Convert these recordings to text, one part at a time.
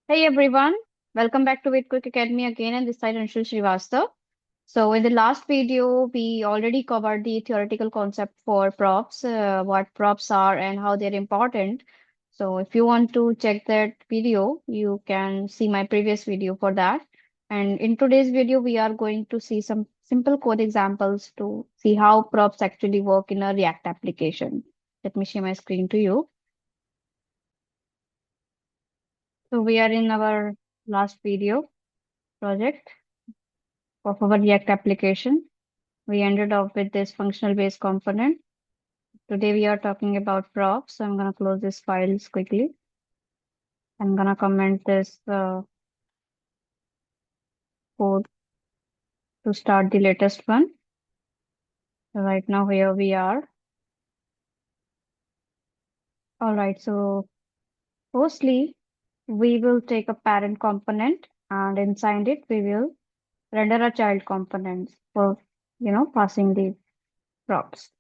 Hey everyone, welcome back to Wait Quick Academy again, and this side Anshul Srivastav. So in the last video, we already covered the theoretical concept for props, what props are and how they're important. So if you want to check that video, you can see my previous video for that. And in today's video, we are going to see some simple code examples to see how props actually work in a React application. Let me share my screen to you. So we are in our last video project of our React application. We ended up with this functional based component. Today we are talking about props. So I'm going to close this files quickly. I'm going to comment this code to start the latest one. So right now here we are. All right. So firstly, we will take a parent component and inside it we will render a child component for passing the props.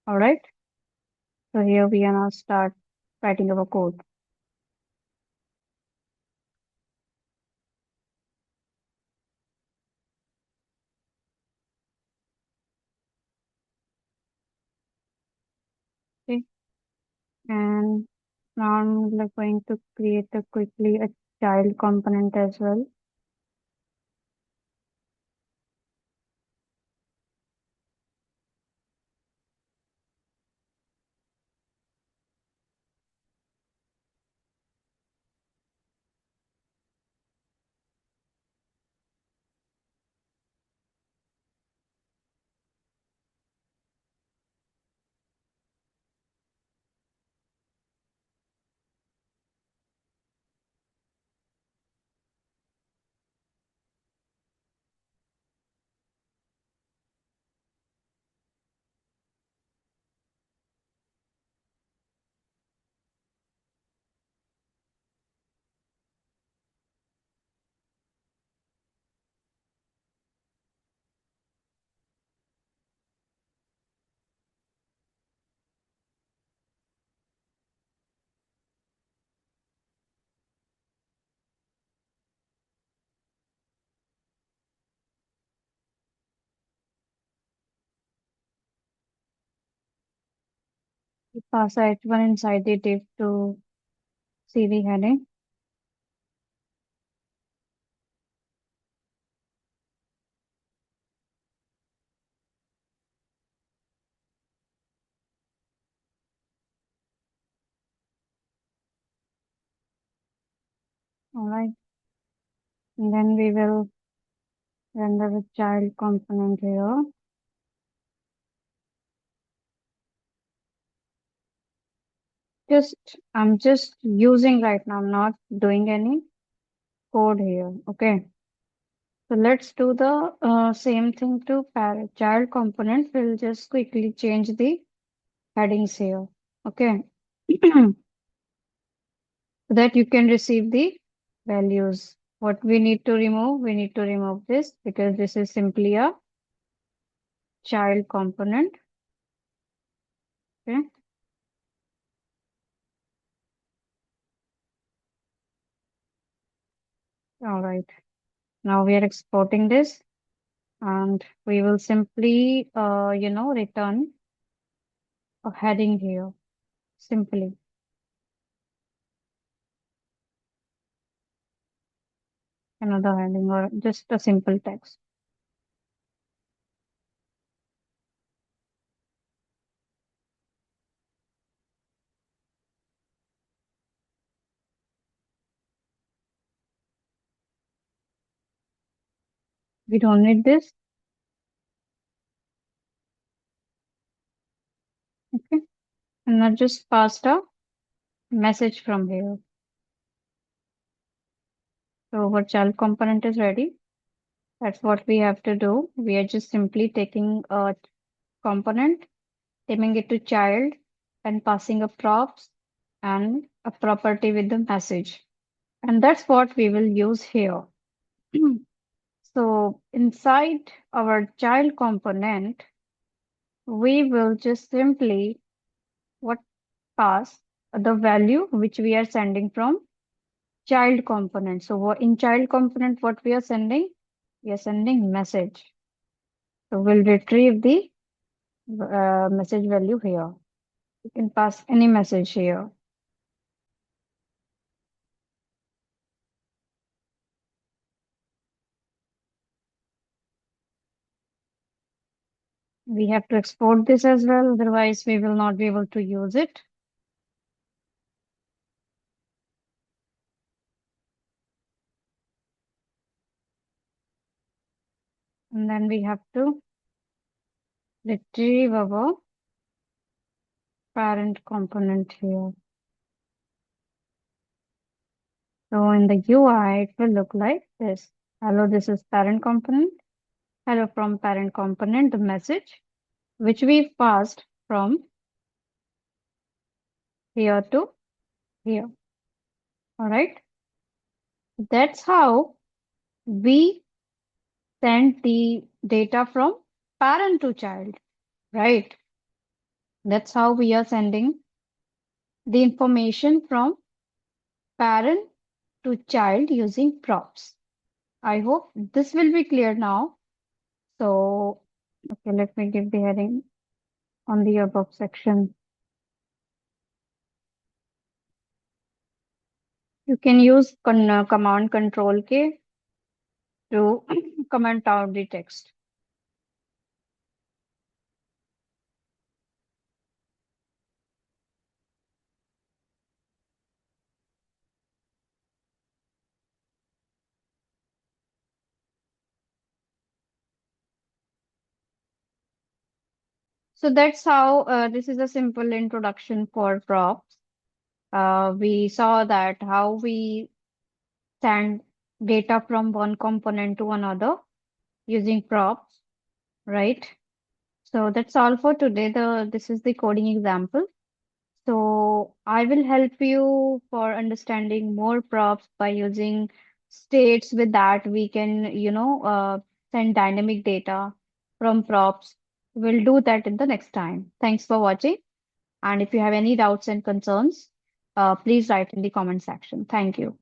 All right. So here we are now start writing our code. Okay. And now I'm going to create quickly a child component as well. We pass h1 inside the div to see the heading. All right. And then we will render the child component here. I'm just using right now. I'm not doing any code here. Okay. So let's do the same thing to parent child component. We'll just quickly change the headings here. Okay. So that you can receive the values. What we need to remove, we need to remove this because this is simply a child component. Okay. All right. Now we are exporting this and we will simply, return a heading here simply. Another heading or just a simple text. We don't need this. Okay. And I just passed a message from here. So our child component is ready. That's what we have to do. We are just simply taking a component, naming it to child, and passing a props and a property with the message. And that's what we will use here. So inside our child component, we will just simply what pass the value which we are sending from child component. So in child component, what we are sending? We are sending message. So we'll retrieve the message value here. You can pass any message here. We have to export this as well, otherwise we will not be able to use it. And then we have to retrieve our parent component here. So in the UI, it will look like this. Hello, this is parent component. Hello from parent component, the message which we passed from here to here. All right. That's how we send the data from parent to child, right? That's how we are sending the information from parent to child using props. I hope this will be clear now. So, okay, let me give the heading on the above section. You can use command control K to comment out the text. So that's how this is a simple introduction for props. We saw that how we send data from one component to another using props, right? So that's all for today. This is the coding example. So I will help you for understanding more props by using states. With that, we can, send dynamic data from props. We'll do that in the next time. Thanks for watching. And if you have any doubts and concerns, please write in the comment section. Thank you.